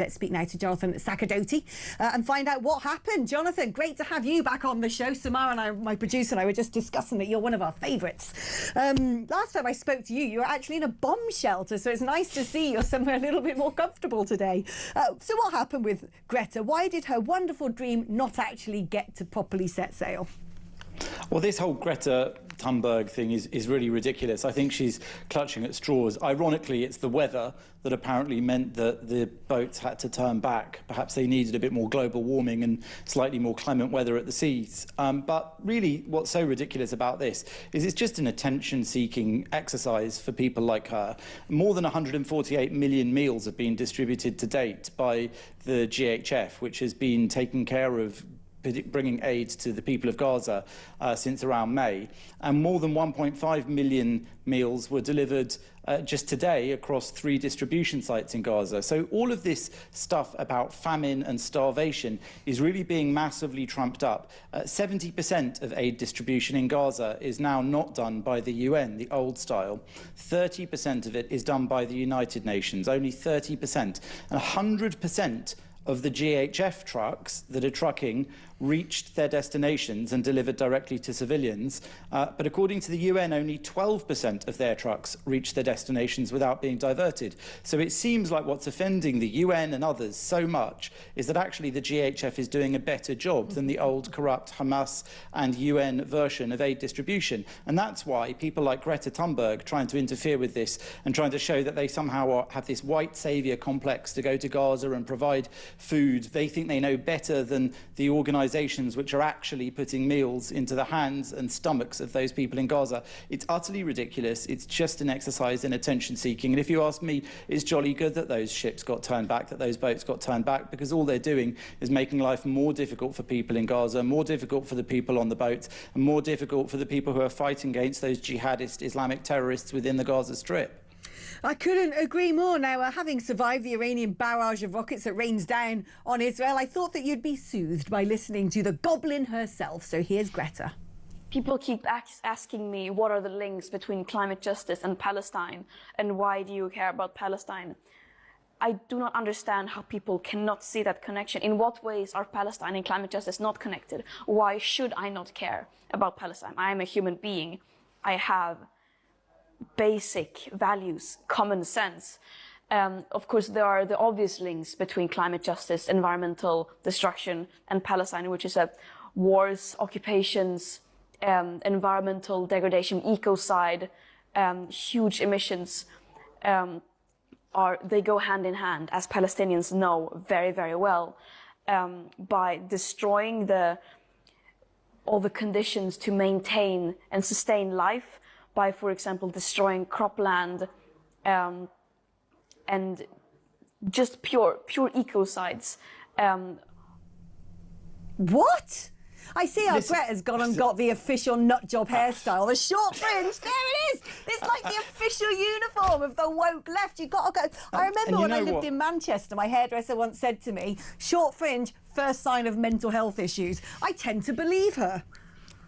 Let's speak now to Jonathan Sacerdoti and find out what happened. Jonathan, great to have you back on the show. Samara and I, my producer and I, were just discussing that you're one of our favourites. Last time I spoke to you, you were actually in a bomb shelter, so it's nice to see you're somewhere a little bit more comfortable today. So what happened with Greta? Why did her wonderful dream not actually get to properly set sail? Well, this whole Greta Thunberg thing is really ridiculous. I think she's clutching at straws. Ironically, it's the weather that apparently meant that the boats had to turn back. Perhaps they needed a bit more global warming and slightly more clement weather at the seas. But really, what's so ridiculous about this is it's just an attention-seeking exercise for people like her. More than 148 million meals have been distributed to date by the GHF, which has been taking care of bringing aid to the people of Gaza since around May. And more than 1.5 million meals were delivered just today across 3 distribution sites in Gaza. So all of this stuff about famine and starvation is really being massively trumped up. 70% of aid distribution in Gaza is now not done by the UN, the old style. 30% of it is done by the United Nations, only 30%. And 100% of the GHF trucks that are trucking reached their destinations and delivered directly to civilians. But according to the UN, only 12% of their trucks reached their destinations without being diverted. So it seems like what's offending the UN and others so much is that actually the GHF is doing a better job than the old corrupt Hamas and UN version of aid distribution. And that's why people like Greta Thunberg trying to interfere with this and trying to show that they somehow have this white saviour complex to go to Gaza and provide food. They think they know better than the organisations which are actually putting meals into the hands and stomachs of those people in Gaza. It's utterly ridiculous. It's just an exercise in attention-seeking. And if you ask me, it's jolly good that those ships got turned back, that those boats got turned back, because all they're doing is making life more difficult for people in Gaza, more difficult for the people on the boats, and more difficult for the people who are fighting against those jihadist Islamic terrorists within the Gaza Strip. I couldn't agree more. Now, having survived the Iranian barrage of rockets that rains down on Israel, I thought that you'd be soothed by listening to the goblin herself. So here's Greta. People keep asking me, what are the links between climate justice and Palestine? And why do you care about Palestine? I do not understand how people cannot see that connection. In what ways are Palestine and climate justice not connected? Why should I not care about Palestine? I am a human being. I have basic values, common sense. Of course, there are the obvious links between climate justice, environmental destruction, and Palestine, which is wars, occupations, environmental degradation, ecocide, huge emissions. They go hand in hand, as Palestinians know very, very well, by destroying all the conditions to maintain and sustain life, by, for example, destroying cropland and just pure ecocides. What? I see how Greta's gone and got the official nutjob hairstyle, the short fringe. There it is. It's like the official uniform of the woke left. You've got to go. I remember when I lived in Manchester, my hairdresser once said to me, short fringe, first sign of mental health issues. I tend to believe her.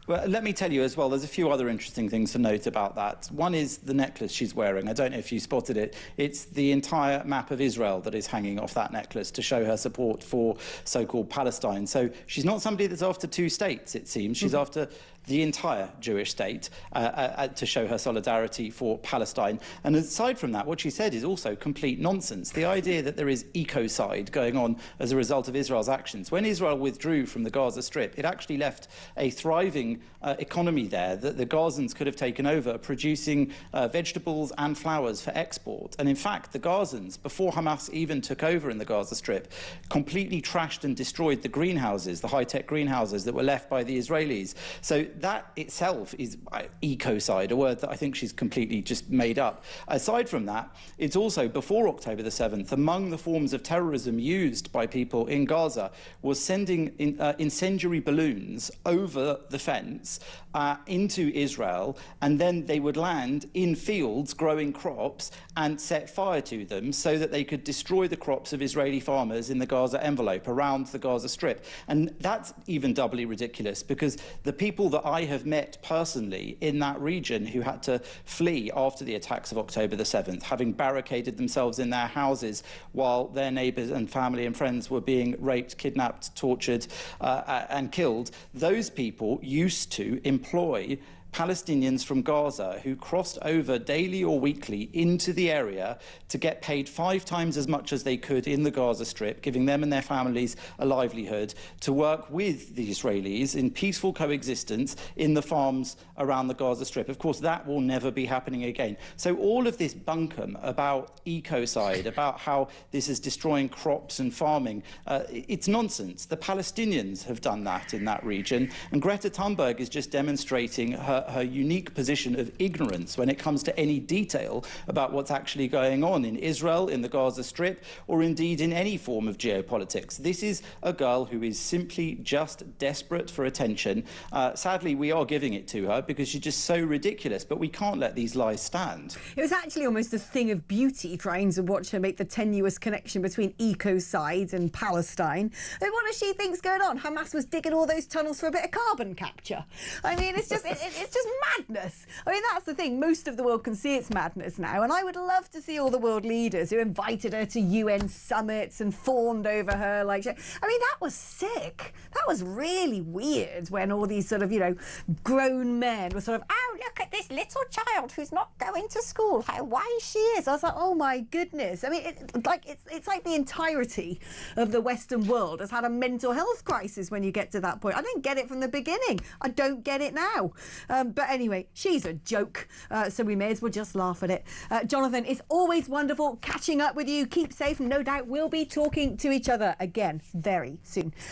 Well, let me tell you as well, there's a few other interesting things to note about that. One is the necklace she's wearing. I don't know if you spotted it. It's the entire map of Israel that is hanging off that necklace to show her support for so-called Palestine. So she's not somebody that's after 2 states, it seems. She's after the entire Jewish state to show her solidarity for Palestine. And aside from that, what she said is also complete nonsense. The idea that there is ecocide going on as a result of Israel's actions. When Israel withdrew from the Gaza Strip, it actually left a thriving economy there that the Gazans could have taken over, producing vegetables and flowers for export. And in fact, the Gazans, before Hamas even took over in the Gaza Strip, completely trashed and destroyed the greenhouses, the high-tech greenhouses that were left by the Israelis. So that itself is ecocide, a word that I think she's completely just made up. Aside from that, it's also, before October the 7th, among the forms of terrorism used by people in Gaza was sending incendiary balloons over the fence defence into Israel, and then they would land in fields growing crops and set fire to them so that they could destroy the crops of Israeli farmers in the Gaza envelope around the Gaza Strip. And that's even doubly ridiculous, because the people that I have met personally in that region who had to flee after the attacks of October the 7th, having barricaded themselves in their houses while their neighbours and family and friends were being raped, kidnapped, tortured and killed, those people used to employ Palestinians from Gaza who crossed over daily or weekly into the area to get paid 5 times as much as they could in the Gaza Strip, giving them and their families a livelihood, to work with the Israelis in peaceful coexistence in the farms around the Gaza Strip. Of course, that will never be happening again. So all of this bunkum about ecocide, about how this is destroying crops and farming, it's nonsense. The Palestinians have done that in that region, and Greta Thunberg is just demonstrating her unique position of ignorance when it comes to any detail about what's actually going on in Israel, in the Gaza Strip, or indeed in any form of geopolitics. This is a girl who is simply just desperate for attention. Sadly, we are giving it to her because she's just so ridiculous, but we can't let these lies stand. It was actually almost a thing of beauty trying to watch her make the tenuous connection between ecocide and Palestine. I mean, what does she think's going on? Hamas was digging all those tunnels for a bit of carbon capture. I mean, it's just it's just madness. I mean, that's the thing. Most of the world can see it's madness now, and I would love to see all the world leaders who invited her to UN summits and fawned over her like... I mean, that was sick. That was really weird when all these sort of, you know, grown men were sort of, oh, look at this little child who's not going to school, how wise she is. I was like, oh my goodness. I mean, it's like the entirety of the Western world has had a mental health crisis when you get to that point. I didn't get it from the beginning. I don't get it now. But anyway, she's a joke, so we may as well just laugh at it. Jonathan, it's always wonderful catching up with you. Keep safe, and no doubt we'll be talking to each other again very soon.